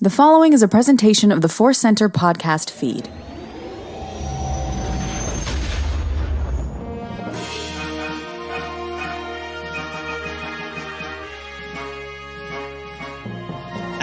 The following is a presentation of the Force Center podcast feed.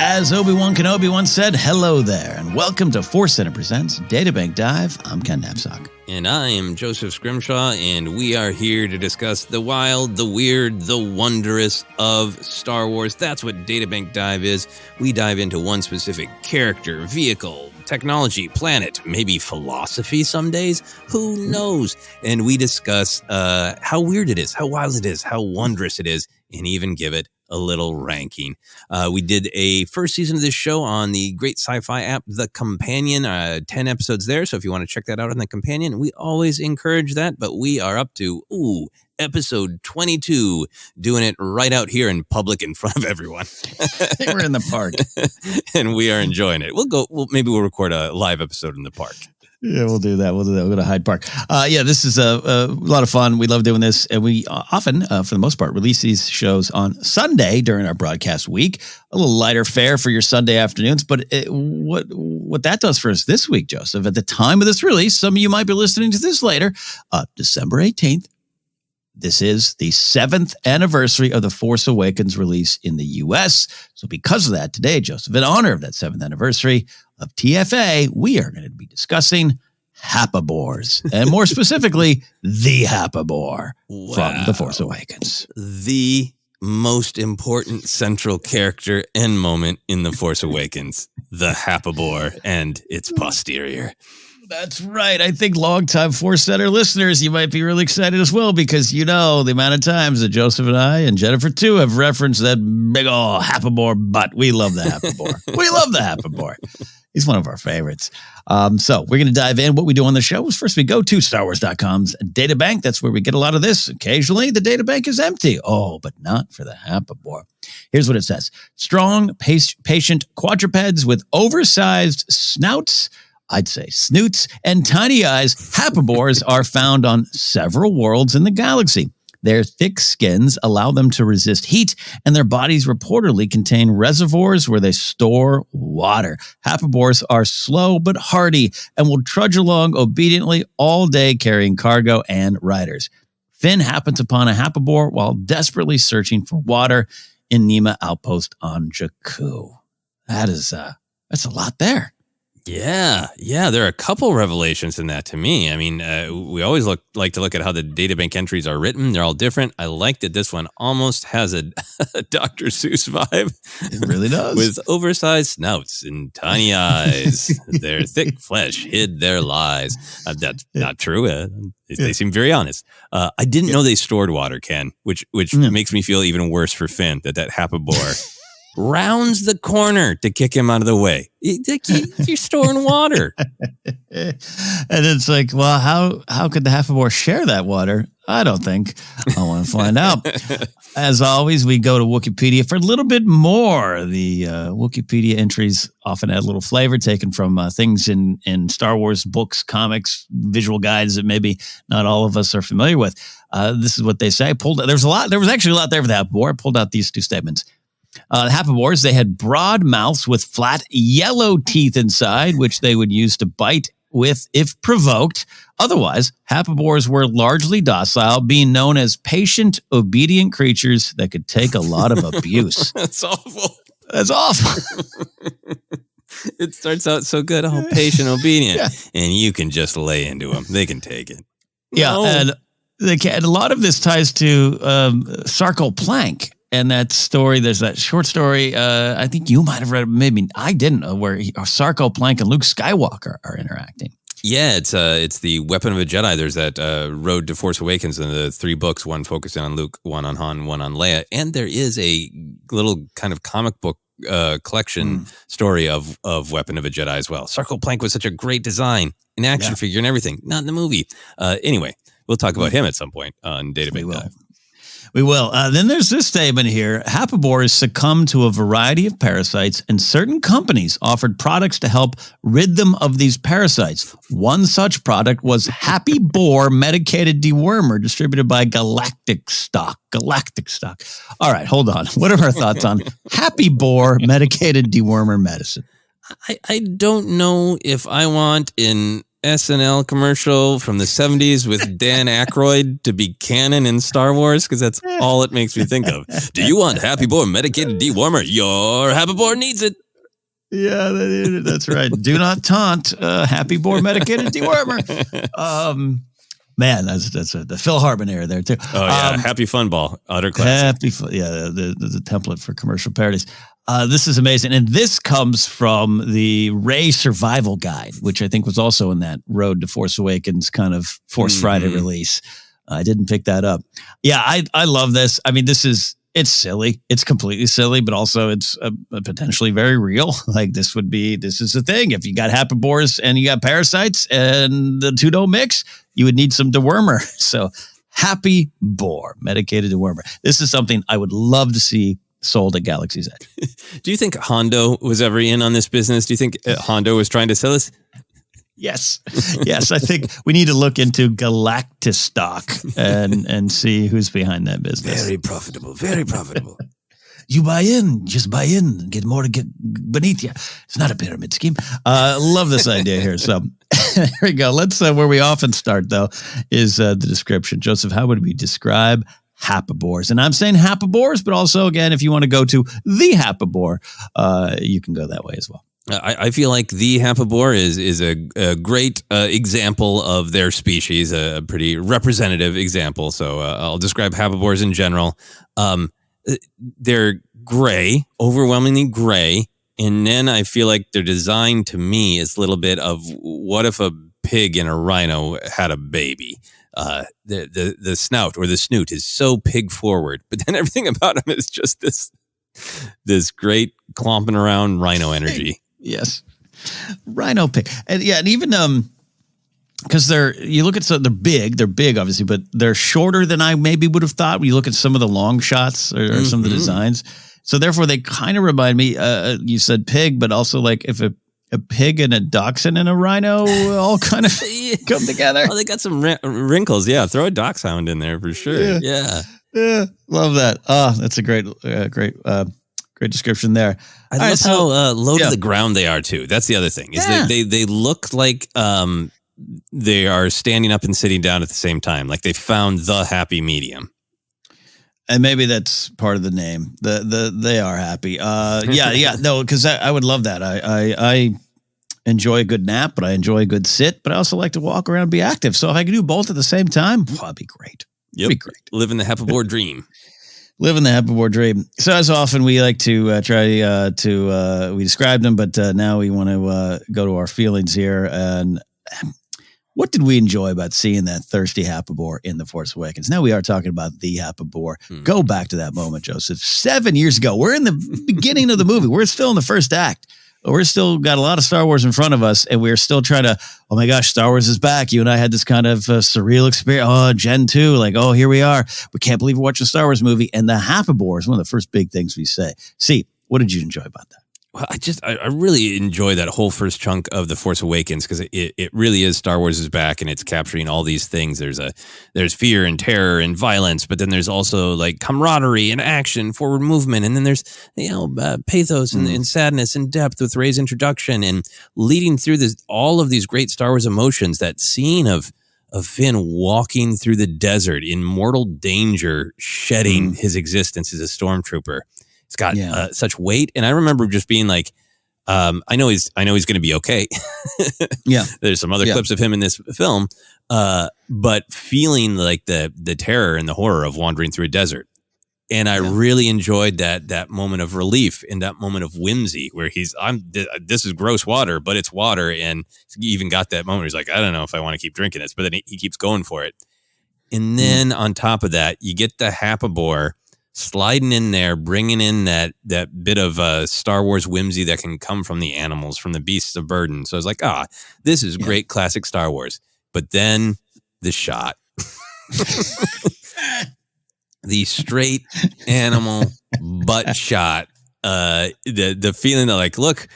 As Obi-Wan Kenobi once said, hello there, and welcome to Force Center Presents Databank Dive. I'm Ken Napzok. And I am Joseph Scrimshaw, and we are here to discuss the wild, the weird, the wondrous of Star Wars. That's what Databank Dive is. We dive into one specific character, vehicle, technology, planet, maybe philosophy some days. Who knows? And we discuss how weird it is, how wild it is, how wondrous it is, and even give it a little ranking. We did a first season of this show on the great sci-fi app, The Companion, 10 episodes there. So if you want to check that out on The Companion, we always encourage that. But we are up to, episode 22, doing it right out here in public in front of everyone. I think we're in the park. And we are enjoying it. Maybe we'll record a live episode in the park. Yeah, we'll do that. We'll go to Hyde Park. This is a lot of fun. We love doing this. And we often, for the most part, release these shows on Sunday during our broadcast week. A little lighter fare for your Sunday afternoons. But what that does for us this week, Joseph, at the time of this release, some of you might be listening to this later, December 18th. This is the 7th anniversary of The Force Awakens release in the U.S. So because of that, today, Joseph, in honor of that 7th anniversary of TFA, we are going to be discussing Happabores, and more specifically, the Happabore from The Force Awakens. The most important central character and moment in The Force Awakens, the Happabore and its posterior. That's right. I think longtime Force Center listeners, you might be really excited as well, because you know the amount of times that Joseph and I and Jennifer too have referenced that big old Happabore butt. We love the Happabore. We love the Happabore. He's one of our favorites. So we're going to dive in. What we do on the show is first we go to StarWars.com's databank. That's where we get a lot of this. Occasionally, the databank is empty. Oh, but not for the Happabore. Here's what it says. Strong, patient quadrupeds with oversized snouts, I'd say snoots, and tiny eyes, Happabores are found on several worlds in the galaxy. Their thick skins allow them to resist heat, and their bodies reportedly contain reservoirs where they store water. Happabores are slow but hardy and will trudge along obediently all day carrying cargo and riders. Finn happens upon a Happabore while desperately searching for water in Nema Outpost on Jakku. That's a lot there. Yeah, there are a couple revelations in that to me. I mean, we always like to look at how the databank entries are written. They're all different. I like that this one almost has a Dr. Seuss vibe. It really does. With oversized snouts and tiny eyes. Their thick flesh hid their lies. That's not true. They seem very honest. I didn't know they stored water, Ken, which makes me feel even worse for Finn, that Happabore rounds the corner to kick him out of the way. You're storing water. And it's like, well, how could the Happabore share that water? I don't think. I want to find out. As always, we go to Wookieepedia for a little bit more. The Wookieepedia entries often add a little flavor taken from things in Star Wars books, comics, visual guides that maybe not all of us are familiar with. This is what they say. There was actually a lot there for the Happabore. I pulled out these two statements. The Happabores, they had broad mouths with flat yellow teeth inside, which they would use to bite with if provoked. Otherwise, Happabores were largely docile, being known as patient, obedient creatures that could take a lot of abuse. That's awful. That's awful. It starts out so good. Oh, patient, obedient. Yeah. And you can just lay into them. They can take it. Yeah, no. And a lot of this ties to Sarko Plank. And that story, there's that short story, I think you might have read it, maybe I didn't, where Sarko Plank and Luke Skywalker are interacting. Yeah, it's the Weapon of a Jedi. There's that Road to Force Awakens in the 3 books, one focusing on Luke, one on Han, one on Leia. And there is a little kind of comic book collection story of Weapon of a Jedi as well. Sarko Plank was such a great design, an action figure and everything, not in the movie. Anyway, we'll talk about him at some point on Databank Dive. We will. Then there's this statement here. Happabores succumbed to a variety of parasites, and certain companies offered products to help rid them of these parasites. One such product was Happabore Medicated Dewormer, distributed by Galactic Stock. All right, hold on. What are our thoughts on Happabore Medicated Dewormer medicine? I don't know if I want an SNL commercial from the 70s with Dan Aykroyd to be canon in Star Wars, because that's all it makes me think of. Do you want Happabore Medicated Dewormer? Your Happabore needs it. Yeah, that's right. Do not taunt Happabore Medicated Dewormer. Man, that's the Phil Hartman era there too. Oh yeah, Happy Fun Ball, utter classic. The template for commercial parodies. This is amazing, and this comes from the Rey Survival Guide, which I think was also in that Road to Force Awakens kind of Force Friday release. I didn't pick that up. Yeah, I love this. I mean, it's silly. It's completely silly, but also it's potentially very real. Like this is the thing. If you got Happabores and you got parasites and the two don't mix, you would need some dewormer. So Happabore Medicated Dewormer. This is something I would love to see sold at Galaxy's Edge. Do you think Hondo was ever in on this business? Do you think Hondo was trying to sell this? Yes. I think we need to look into Galactistock and see who's behind that business. Very profitable. Very profitable. You buy in, just buy in, get more to get beneath you. It's not a pyramid scheme. Love this idea here. So there we go. Let's, where we often start though, is the description. Joseph, how would we describe Happabores? And I'm saying Happabores, but also again, if you want to go to the Happabore, you can go that way as well. I feel like the Happabore is a great example of their species, a pretty representative example. So I'll describe Happabores in general. They're gray, overwhelmingly gray. And then I feel like their design to me is a little bit of what if a pig and a rhino had a baby. The snout or the snoot is so pig forward, but then everything about them is just this great clomping around rhino energy. Yes. Rhino pig. And yeah, and even because they're big obviously, but they're shorter than I maybe would have thought when you look at some of the long shots or some of the designs. So therefore they kind of remind me, you said pig, but also like if a pig and a dachshund and a rhino all kind of come together. Oh, they got some wrinkles. Yeah, throw a dachshund in there for sure. Yeah. Love that. Oh, that's a great description there. I love how low to the ground they are too. That's the other thing. Is they look like they are standing up and sitting down at the same time. Like they found the happy medium. And maybe that's part of the name. They are happy. No, because I would love that. I enjoy a good nap, but I enjoy a good sit. But I also like to walk around and be active. So if I could do both at the same time, that'd be great. Yep. It'd be great. Living the Happabore dream. Living the Happabore dream. So as often we like to we described them, but now we want to go to our feelings here. And what did we enjoy about seeing that thirsty Happabore in The Force Awakens? Now we are talking about the Happabore. Go back to that moment, Joseph. 7 years ago. We're in the beginning of the movie. We're still in the first act. We're still got a lot of Star Wars in front of us, and we're still trying to, oh my gosh, Star Wars is back. You and I had this kind of surreal experience. Oh, Gen 2, like, oh, here we are. We can't believe we're watching a Star Wars movie. And the Happabore is one of the first big things we say. See, what did you enjoy about that? Well, I really enjoy that whole first chunk of The Force Awakens because it really is Star Wars is back and it's capturing all these things. There's fear and terror and violence, but then there's also like camaraderie and action, forward movement, and then there's pathos and sadness and depth with Rey's introduction and leading through all of these great Star Wars emotions. That scene of Finn walking through the desert in mortal danger, shedding his existence as a stormtrooper. It's got such weight, and I remember just being like, "I know he's going to be okay." Yeah, there's some other clips of him in this film, but feeling like the terror and the horror of wandering through a desert, and I really enjoyed that moment of relief and that moment of whimsy where this is gross water, but it's water, and he even got that moment where he's like, "I don't know if I want to keep drinking this," but then he keeps going for it, and then on top of that, you get the Happabore sliding in there, bringing in that bit of Star Wars whimsy that can come from the animals, from the beasts of burden. So I was like, this is great classic Star Wars. But then the shot. the straight animal butt shot. The feeling that, like, look,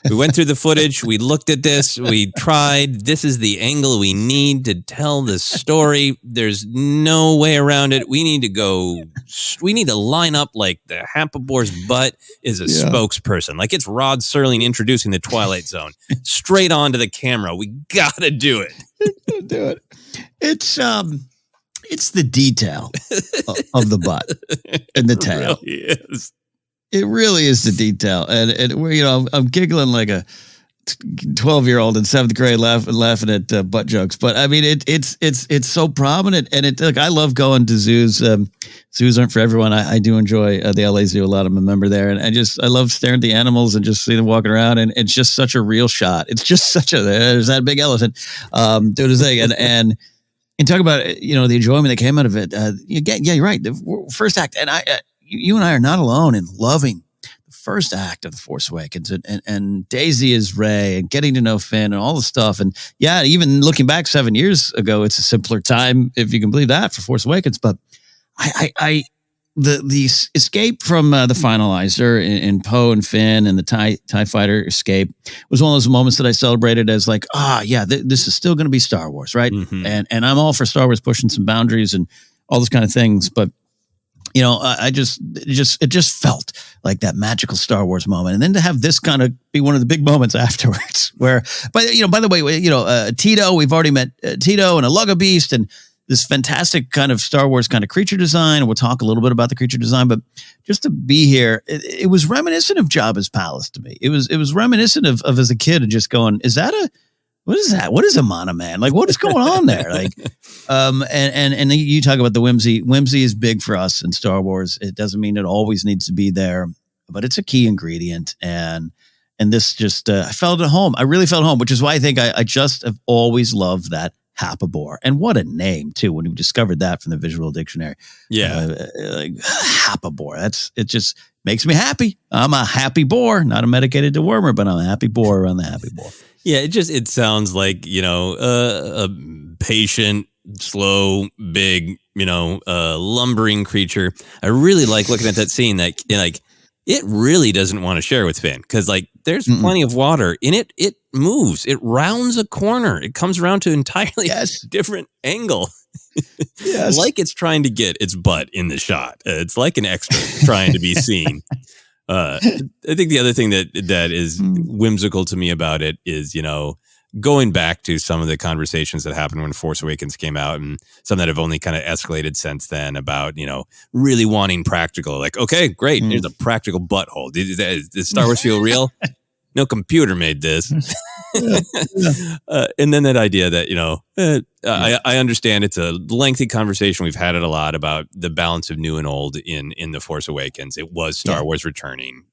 we went through the footage, we looked at this, we tried. This is the angle we need to tell the story. There's no way around it. We need to line up like the Happabores butt is a spokesperson. Like it's Rod Serling introducing the Twilight Zone. Straight onto the camera. We gotta do it. Do it. It's the detail of the butt and the tail. It really is. It really is the detail, and I'm giggling like a 12-year-old in 7th grade, laughing at butt jokes. But I mean, it's so prominent, and I love going to zoos. Zoos aren't for everyone. I do enjoy the LA Zoo a lot. I'm a member there, and I love staring at the animals and just seeing them walking around, and it's just such a real shot. It's just there's that big elephant doing his thing, and talk about the enjoyment that came out of it. You're right. The first act, and you and I are not alone in loving the first act of The Force Awakens, and Daisy is Rey, and getting to know Finn and all the stuff. And yeah, even looking back 7 years ago, it's a simpler time, if you can believe that, for Force Awakens. But the escape from the finalizer in Poe and Finn and the TIE fighter escape was one of those moments that I celebrated as like, this is still going to be Star Wars, right? Mm-hmm. And I'm all for Star Wars pushing some boundaries and all those kind of things, but it just felt like that magical Star Wars moment. And then to have this kind of be one of the big moments afterwards where, by the way, Tito, we've already met Tito and a Lugga Beast and this fantastic kind of Star Wars kind of creature design. And we'll talk a little bit about the creature design, but just to be here, it was reminiscent of Jabba's palace to me. It was reminiscent of as a kid and just going, what is that? What is a Mana Man? Like, what is going on there? Like, and you talk about the whimsy. Whimsy is big for us in Star Wars. It doesn't mean it always needs to be there, but it's a key ingredient. And this just, I felt at home. I really felt at home, which is why I think I just have always loved that Happabore. And what a name too, when we discovered that from the visual dictionary. Yeah. Like Happabore. It just makes me happy. I'm a happy boar, not a medicated dewormer, but I'm a happy boar around the happy boar. Yeah, it sounds like, a patient, slow, big, lumbering creature. I really like looking at that scene that, it really doesn't want to share with Finn because, there's plenty of water in it. It moves. It rounds a corner. It comes around to an entirely different angle. Yes. Like it's trying to get its butt in the shot. It's like an extra trying to be seen. I think the other thing that is whimsical to me about it is, going back to some of the conversations that happened when Force Awakens came out and some that have only kind of escalated since then about, really wanting practical. Like, okay, great. Here's a practical butthole. Does Star Wars feel real? No computer made this. And then that idea that, I understand it's a lengthy conversation. We've had it a lot about the balance of new and old in The Force Awakens. It was Star Wars returning.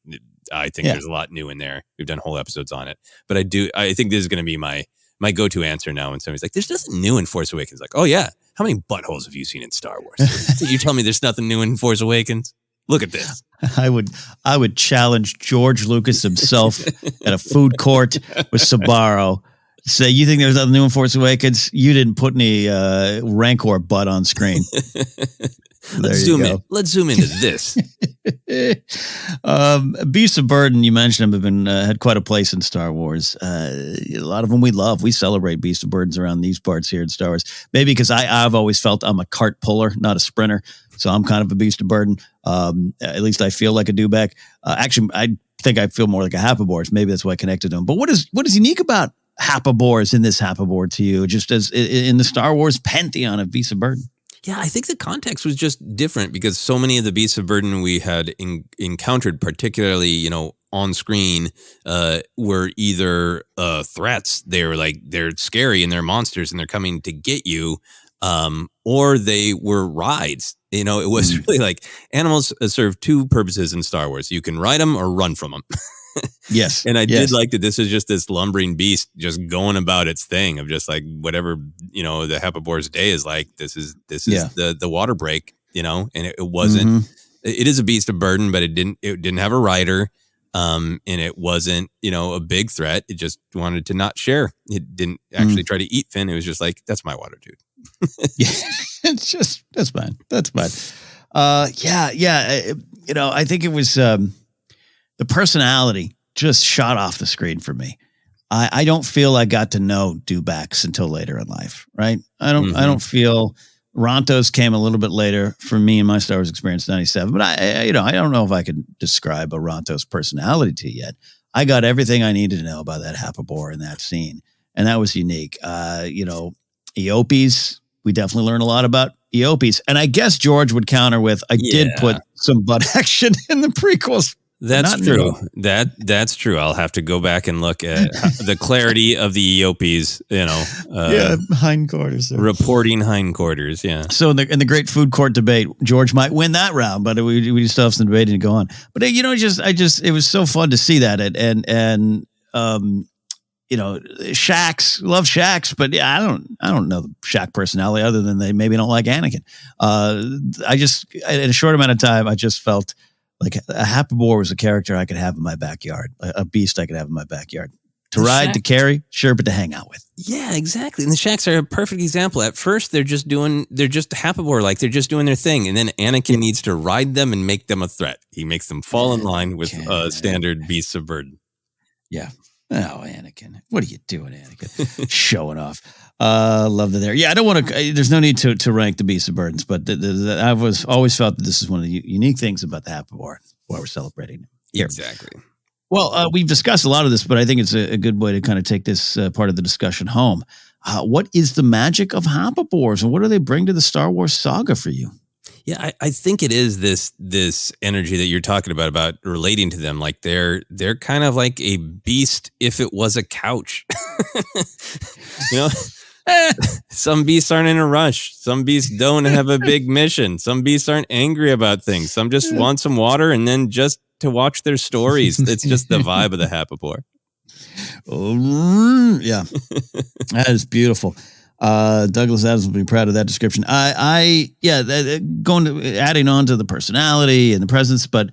I think there's a lot new in there. We've done whole episodes on it. But I think this is going to be my go-to answer now when somebody's like, there's nothing new in Force Awakens. Like, oh yeah, how many buttholes have you seen in Star Wars? You tell me there's nothing new in Force Awakens? Look at this. I would challenge George Lucas himself at a food court with Sbarro. Say, you think there's nothing new in Force Awakens? You didn't put any Rancor butt on screen. Let's zoom in. Let's zoom into this. Beasts of Burden, you mentioned them, have been had quite a place in Star Wars. A lot of them we love. We celebrate Beasts of Burdens around these parts here in Star Wars. Maybe because I've always felt I'm a cart puller, not a sprinter. So I'm kind of a Beast of Burden. At least I feel like a dewback. Actually, I think I feel more like a Happabores. Maybe that's why I connected to them. But what is unique about Happabores in this Happabore to you, just as in the Star Wars pantheon of Beasts of Burden? Yeah, I think the context was just different because so many of the Beasts of Burden we had encountered, particularly, on screen, were either threats. They're scary and they're monsters and they're coming to get you, or they were rides. It was really like animals serve two purposes in Star Wars. You can ride them or run from them. Yes. And I did like that this is just this lumbering beast just going about its thing of just like whatever, the Happabores day is like, this is the water break, and it wasn't, it is a beast of burden, but it didn't have a rider. And it wasn't, a big threat. It just wanted to not share. It didn't actually try to eat Finn. It was just like, that's my water, dude. Yeah. It's just, that's fine. I think it was the personality just shot off the screen for me. I don't feel I got to know Dewbacks until later in life, right? I don't feel Rontos came a little bit later for me in my Star Wars experience, 97. But I don't know if I can describe a Rontos personality to you yet. I got everything I needed to know about that Happabore in that scene, and that was unique. Eopes, we definitely learned a lot about Eopes, and I guess George would counter with, I did put some butt action in the prequels. That's true. That's true. I'll have to go back and look at the clarity of the Eopes, hindquarters. Reporting hindquarters, yeah. So in the great food court debate, George might win that round, but we still have some debating to go on. But it was so fun to see that, and Shax, love Shax, but yeah, I don't know the Shaq personality other than they maybe don't like Anakin. In a short amount of time, I just felt like a Happabore was a character I could have in my backyard, a beast I could have in my backyard. To ride, to carry, sure, but to hang out with. Yeah, exactly. And the Shacks are a perfect example. At first, they're just Happabore, like they're just doing their thing. And then Anakin needs to ride them and make them a threat. He makes them fall in line with standard beasts of burden. Yeah. Oh, Anakin. What are you doing, Anakin? Showing off. Love that there. Yeah, I don't want to, there's no need to rank the beasts of burdens, but I've always felt that this is one of the unique things about the Happabore while we're celebrating here. Exactly. Well, we've discussed a lot of this, but I think it's a good way to kind of take this part of the discussion home. What is the magic of Happabores, and what do they bring to the Star Wars saga for you? Yeah, I think it is this energy that you're talking about relating to them. Like they're kind of like a beast if it was a couch. Some beasts aren't in a rush. Some beasts don't have a big mission. Some beasts aren't angry about things. Some just want some water and then just to watch their stories. It's just the vibe of the Happabore. Yeah, that is beautiful. Douglas Adams will be proud of that description. Adding on to the personality and the presence, but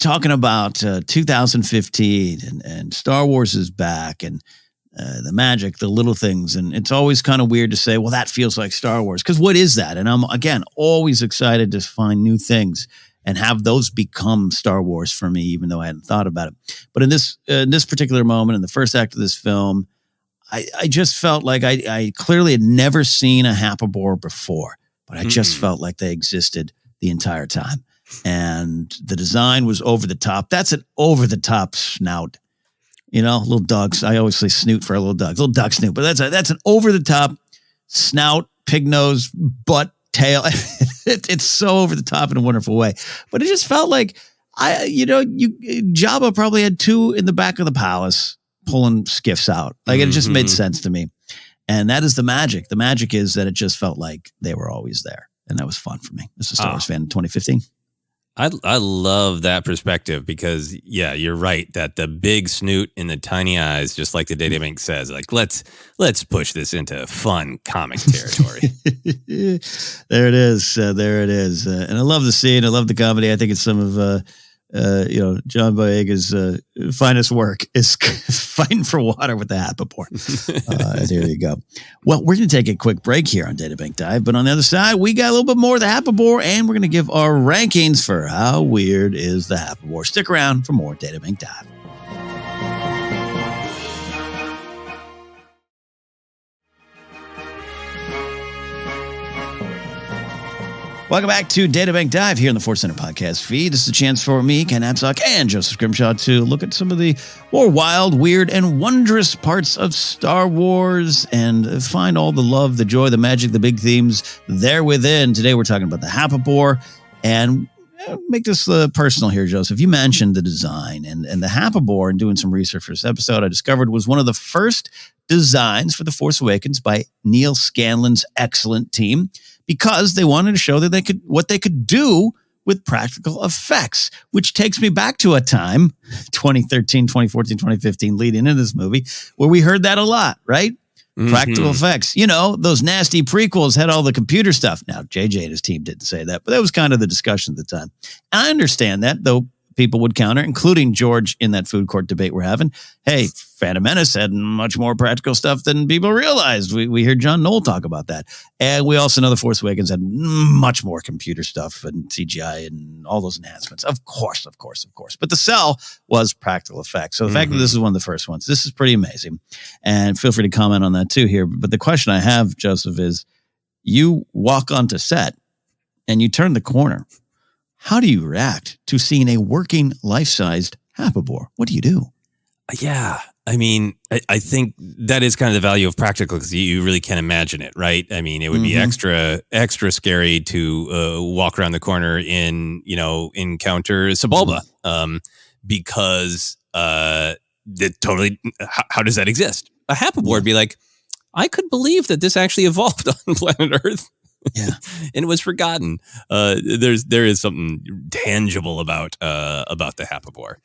talking about 2015 and Star Wars is back and the magic, the little things. And it's always kind of weird to say, well, that feels like Star Wars. Because what is that? And I'm, again, always excited to find new things and have those become Star Wars for me, even though I hadn't thought about it. But in this particular moment, in the first act of this film, I just felt like I clearly had never seen a Happabore before, but I just felt like they existed the entire time. And the design was over the top. That's an over the top snout. Little dogs. I always say snoot for a little dogs, little duck snoot, but that's an over the top snout, pig nose, butt, tail. It's so over the top in a wonderful way. But it just felt like Jabba probably had two in the back of the palace pulling skiffs out. Like it just made sense to me. And that is the magic. The magic is that it just felt like they were always there. And that was fun for me as a Star Wars fan in 2015. I love that perspective because, yeah, you're right that the big snoot and the tiny eyes, just like the Databank says, like, let's push this into fun comic territory. There it is. And I love the scene. I love the comedy. I think it's some of, John Boyega's finest work is fighting for water with the Happabore. There you go. Well, we're going to take a quick break here on Databank Dive, but on the other side, we got a little bit more of the Happabore, and we're going to give our rankings for how weird is the Happabore. Stick around for more Databank Dive. Welcome back to Databank Dive here in the Force Center podcast feed. This is a chance for me, Ken Napzok, and Joseph Scrimshaw to look at some of the more wild, weird, and wondrous parts of Star Wars and find all the love, the joy, the magic, the big themes there within. Today we're talking about the Happabore, and make this personal here, Joseph. You mentioned the design and the Happabore, and doing some research for this episode, I discovered was one of the first designs for The Force Awakens by Neil Scanlon's excellent team, because they wanted to show that what they could do with practical effects, which takes me back to a time, 2013, 2014, 2015, leading into this movie, where we heard that a lot, right? Mm-hmm. Practical effects. Those nasty prequels had all the computer stuff. Now, JJ and his team didn't say that, but that was kind of the discussion at the time. I understand that, though people would counter, including George in that food court debate we're having. Hey, Phantom Menace had much more practical stuff than people realized. We hear John Knoll talk about that. And we also know The Force Awakens had much more computer stuff and CGI and all those enhancements. Of course. But the sell was practical effects. So the fact that this is one of the first ones, this is pretty amazing. And feel free to comment on that too here. But the question I have, Joseph, is you walk onto set and you turn the corner. How do you react to seeing a working life-sized Happabore? What do you do? Yeah. I mean, I think that is kind of the value of practical because you really can't imagine it, right? I mean, it would be extra scary to walk around the corner in, encounter Sebulba because it totally, how does that exist? A Happabore would be like, I could believe that this actually evolved on planet Earth. Yeah, and it was forgotten. There is something tangible about the Happabore.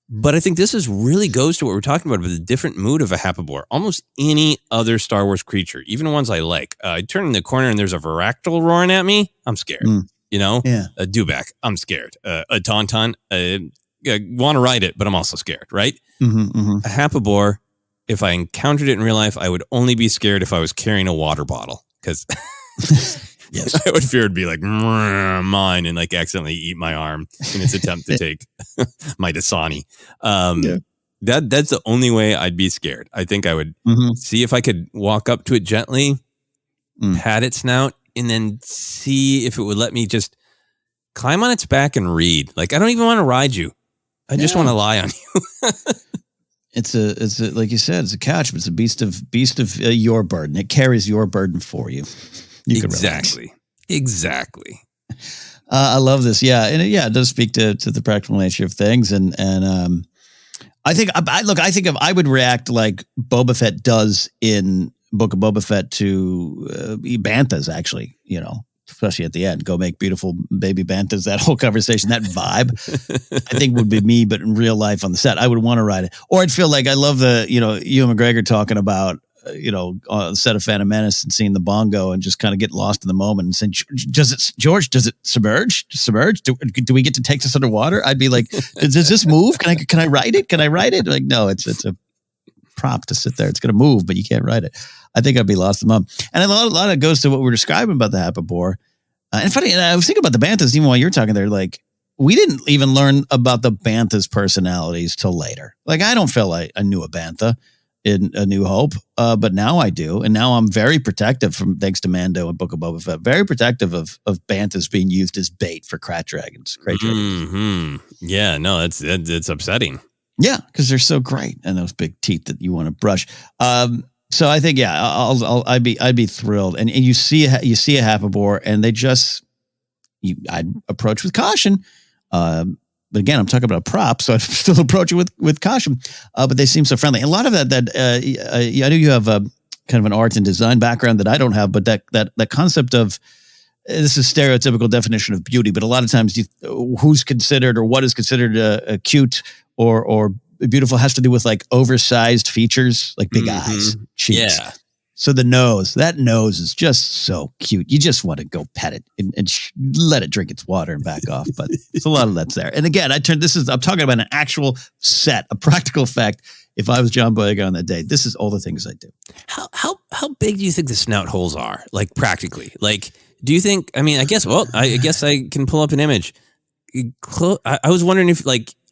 But I think this really goes to what we're talking about the different mood of a Happabore. Almost any other Star Wars creature, even ones I like. I turn in the corner and there's a Varactyl roaring at me. I'm scared. A Dewback. I'm scared. A Tauntaun. I want to ride it, but I'm also scared. Right. A Happabore. If I encountered it in real life, I would only be scared if I was carrying a water bottle. Because I would fear it'd be like mine and like accidentally eat my arm in its attempt to take my Dasani. That's the only way I'd be scared. I think I would see if I could walk up to it gently, pat its snout, and then see if it would let me just climb on its back and read. Like, I don't even want to ride you. I just want to lie on you. It's a like you said, it's a couch, but it's a beast of your burden. It carries your burden for you. Exactly. I love this. Yeah, and it does speak to the practical nature of things, and I think I would react like Boba Fett does in Book of Boba Fett to banthas. Actually, especially at the end, go make beautiful baby banthas. That whole conversation, that vibe, I think would be me, but in real life on the set, I would want to ride it. Or I'd feel like I love the, Ewan McGregor talking about, on the set of Phantom Menace and seeing the bongo and just kind of get lost in the moment and saying, does it submerge? Do we get to take this underwater? I'd be like, does this move? Can I ride it? Like, no, it's a prop to sit there. It's going to move, but you can't ride it. I think I'd be lost in the moment. And a lot of it goes to what we're describing about the Happabore. And funny, and I was thinking about the banthas even while you were talking there. Like, we didn't even learn about the bantha's personalities till later. Like, I don't feel like I knew a bantha in A New Hope, but now I do. And now I'm very protective thanks to Mando and Book of Boba Fett, very protective of banthas being used as bait for krayt dragons. Yeah, no, it's upsetting. Yeah, because they're so great and those big teeth that you want to brush. So I think, I'd be thrilled. And you see a Happabore, and I'd approach with caution. But again, I'm talking about a prop, so I'd still approach it with caution. But they seem so friendly. And a lot of that I know you have a kind of an art and design background that I don't have, but that concept of, this is stereotypical definition of beauty, but a lot of times who's considered or what is considered a cute or beautiful has to do with like oversized features, like big eyes, cheeks. Yeah. So that nose is just so cute. You just want to go pet it and let it drink its water and back off. But it's a lot of that's there. And again, I'm talking about an actual set, a practical effect. If I was John Boyega on that day, this is all the things I do. How big do you think the snout holes are? Like practically, like, do you think, I guess I can pull up an image. I was wondering if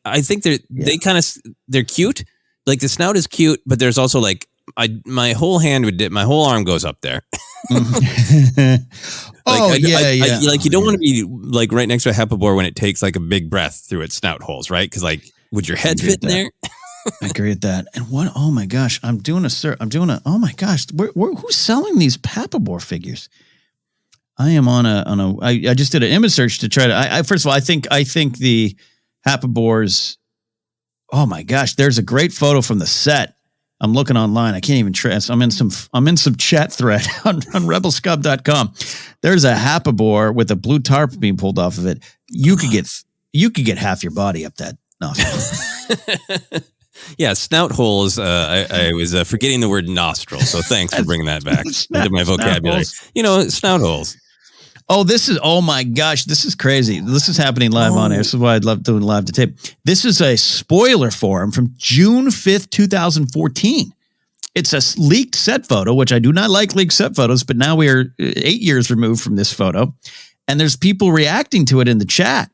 I think they're cute. Like the snout is cute, but there's also like, my whole hand would dip, my whole arm goes up there. You don't want to be like right next to a Happabore when it takes like a big breath through its snout holes, right? Because like, would your head fit in there? I agree with that. And oh my gosh, oh my gosh, who's selling these Happabore figures? I am I just did an image search to try to, first of all, I think the Happabores, oh my gosh, there's a great photo from the set. I'm looking online. I can't even trust. I'm in some chat thread on rebelscub.com. There's a Happabore with a blue tarp being pulled off of it. You could get half your body up that nostril. Yeah, snout holes. I was forgetting the word nostril, so thanks for bringing that back into my vocabulary. Holes. Snout holes. Oh my gosh, this is crazy. This is happening live on air. This is why I'd love doing live to tape. This is a spoiler forum from June 5th, 2014. It's a leaked set photo, which I do not like leaked set photos, but now we are 8 years removed from this photo. And there's people reacting to it in the chat.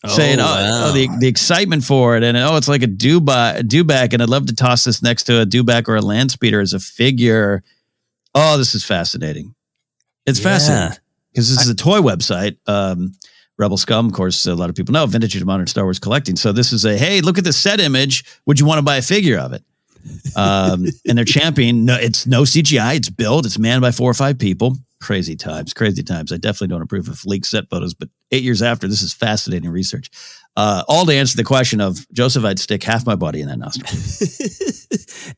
Saying, the excitement for it. And, it's like a dewback. And I'd love to toss this next to a dewback or a land speeder as a figure. Oh, this is fascinating. It's fascinating because this is a toy website. Rebel Scum, of course, a lot of people know vintage to modern Star Wars collecting. So this is hey, look at the set image. Would you want to buy a figure of it? And they're championing. No, it's no CGI. It's built. It's manned by 4 or 5 people. Crazy times. I definitely don't approve of leaked set photos, but 8 years after, this is fascinating research. All to answer the question of, Joseph, I'd stick half my body in that nostril.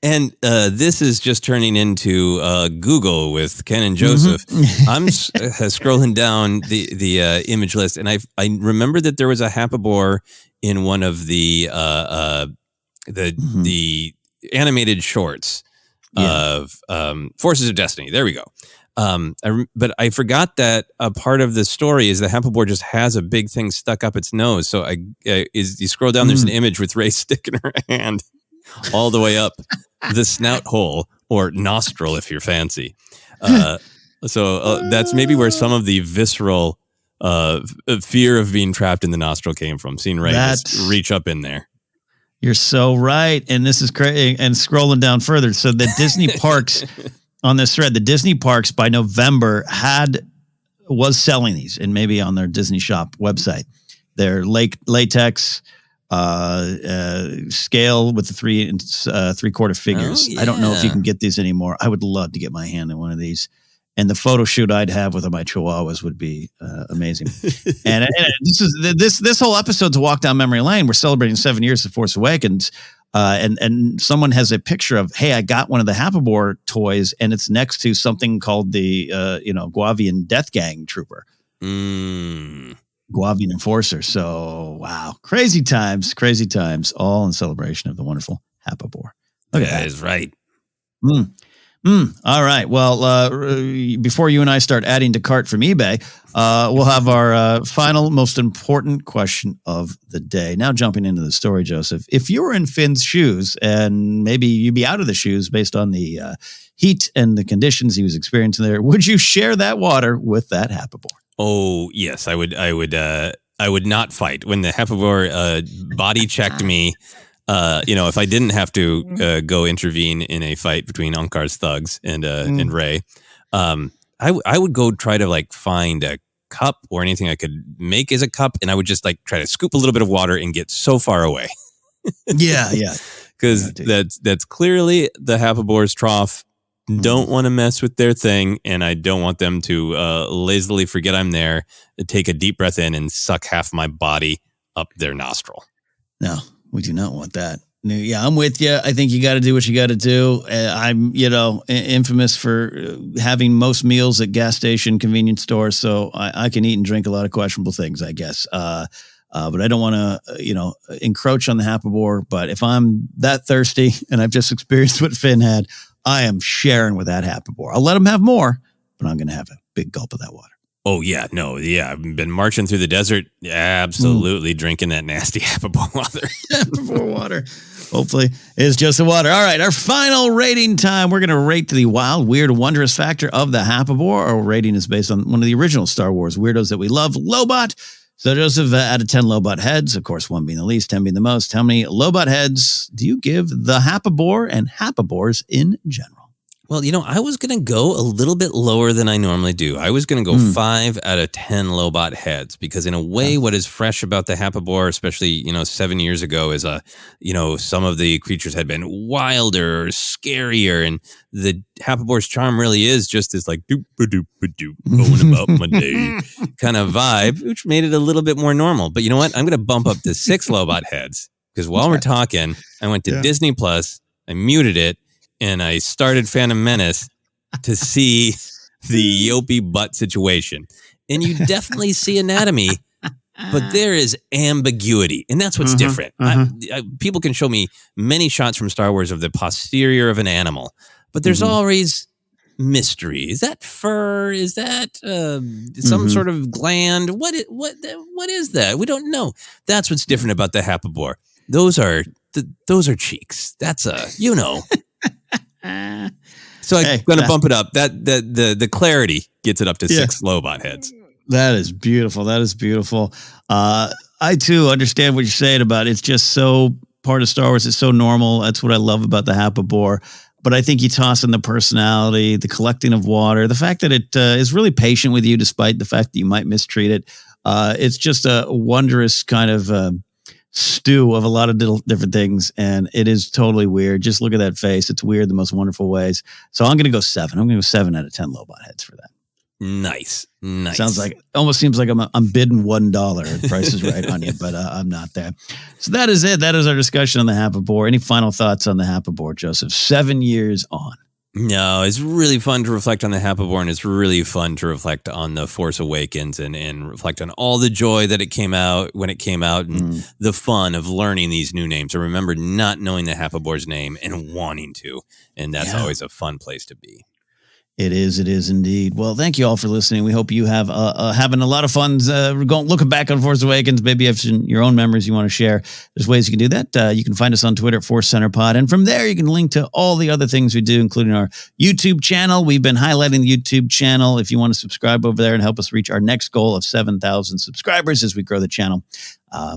And this is just turning into Google with Ken and Joseph. I'm scrolling down the image list, and I remember that there was a Happabore in one of the animated shorts of Forces of Destiny. There we go. But I forgot that a part of the story is the Happabore just has a big thing stuck up its nose. So you scroll down, there's an image with Rey sticking her hand all the way up the snout hole, or nostril if you're fancy. So that's maybe where some of the visceral fear of being trapped in the nostril came from. Seeing Rey just reach up in there. You're so right. And this is crazy. And scrolling down further. So the Disney parks on this thread, the Disney parks by November was selling these, and maybe on their Disney shop website. They're latex scale with the 3 3/4 figures. I don't know if you can get these anymore. I would love to get my hand in one of these. And the photo shoot I'd have with my chihuahuas would be amazing. and this whole episode's a walk down memory lane. We're celebrating 7 years of Force Awakens. And someone has a picture of, hey, I got one of the Happabore toys, and it's next to something called the Guavian Death Gang Trooper. Guavian Enforcer. So, wow. Crazy times, all in celebration of the wonderful Happabore. Look at that. Is right. All right. Well, before you and I start adding to cart from eBay, we'll have our final, most important question of the day. Now jumping into the story, Joseph. If you were in Finn's shoes, and maybe you'd be out of the shoes based on the heat and the conditions he was experiencing there, would you share that water with that Happabore? Oh, yes, I would. I would not fight when the Happabore body checked me. If I didn't have to go intervene in a fight between Unkar's thugs and Rey, I would go try to find a cup or anything I could make as a cup, and I would just try to scoop a little bit of water and get so far away. Yeah. Because that's clearly the Happabore's trough. Don't want to mess with their thing, and I don't want them to lazily forget I'm there, take a deep breath in, and suck half my body up their nostril. No, we do not want that. Yeah, I'm with you. I think you got to do what you got to do. I'm, infamous for having most meals at gas station convenience stores, so I can eat and drink a lot of questionable things, I guess. But I don't want to, encroach on the Happabore. But if I'm that thirsty and I've just experienced what Finn had, I am sharing with that Happabore. I'll let him have more, but I'm going to have a big gulp of that water. Oh, yeah. No, yeah. I've been marching through the desert. Absolutely drinking that nasty Happabore water. Happabore water. Hopefully it's just the water. All right. Our final rating time. We're going to rate the wild, weird, wondrous factor of the Happabore. Our rating is based on one of the original Star Wars weirdos that we love, Lobot. So, Joseph, out of 10 Lobot heads, of course, 1 being the least, 10 being the most, how many Lobot heads do you give the Happabore and Happabores in general? Well, I was going to go a little bit lower than I normally do. I was going to go 5 out of 10 Lobot heads because in a way, what is fresh about the Happabore, especially, 7 years ago is, some of the creatures had been wilder or scarier. And the Happabore's charm really is just this doop-a-doop-a-doop, going about my day kind of vibe, which made it a little bit more normal. But you know what? I'm going to bump up to 6 Lobot heads because while we're talking, I went to Disney Plus, I muted it, and I started Phantom Menace to see the Yopi butt situation. And you definitely see anatomy, but there is ambiguity. And that's what's different. People can show me many shots from Star Wars of the posterior of an animal, but there's always mystery? Is that fur? Is that some sort of gland? What is that? We don't know. That's what's different about the Happabore. Those are cheeks. That's So I'm going to bump it up. The clarity gets it up to 6 Lobot heads. That is beautiful. That is beautiful. I too understand what you're saying about it's just so part of Star Wars. It's so normal. That's what I love about the Happabore. But I think you toss in the personality, the collecting of water, the fact that it is really patient with you despite the fact that you might mistreat it. It's just a wondrous kind of stew of a lot of different things, and it is totally weird. Just look at that face. It's weird the most wonderful ways. So I'm going to go 7. I'm going to go 7 out of 10 Lobot heads for that. Nice. Sounds like almost seems like I'm bidding $1. Price is right on you, but I'm not there. So that is it. That is our discussion on the Happabore. Any final thoughts on the Happabore, Joseph? 7 years on. No, it's really fun to reflect on the Happabore, and it's really fun to reflect on The Force Awakens and reflect on all the joy that it came out when it came out and the fun of learning these new names. I remember not knowing the Happabore's name and wanting to, and that's always a fun place to be. It is indeed. Well, thank you all for listening. We hope you have having a lot of fun looking back on Force Awakens. Maybe you have your own memories you want to share. There's ways you can do that. You can find us on Twitter at Force Center Pod. And from there, you can link to all the other things we do, including our YouTube channel. We've been highlighting the YouTube channel. If you want to subscribe over there and help us reach our next goal of 7,000 subscribers as we grow the channel,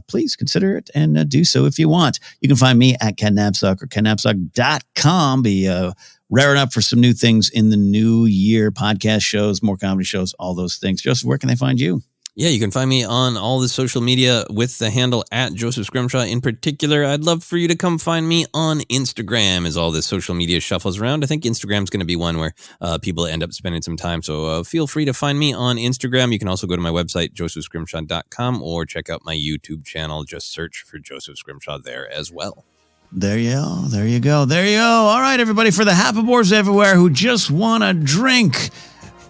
please consider it and do so if you want. You can find me at Ken Napzok or KenNapzok.com. Be raring up for some new things in the new year, podcast shows, more comedy shows, all those things. Joseph, where can they find you? Yeah, you can find me on all the social media with the handle at Joseph Scrimshaw. In particular, I'd love for you to come find me on Instagram as all this social media shuffles around. I think Instagram's going to be one where people end up spending some time. So feel free to find me on Instagram. You can also go to my website, josephscrimshaw.com, or check out my YouTube channel. Just search for Joseph Scrimshaw there as well. There you go. All right, everybody, for the Happabores everywhere who just want a drink,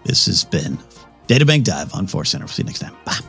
this has been Databank Dive on Force Center. See you next time. Bye.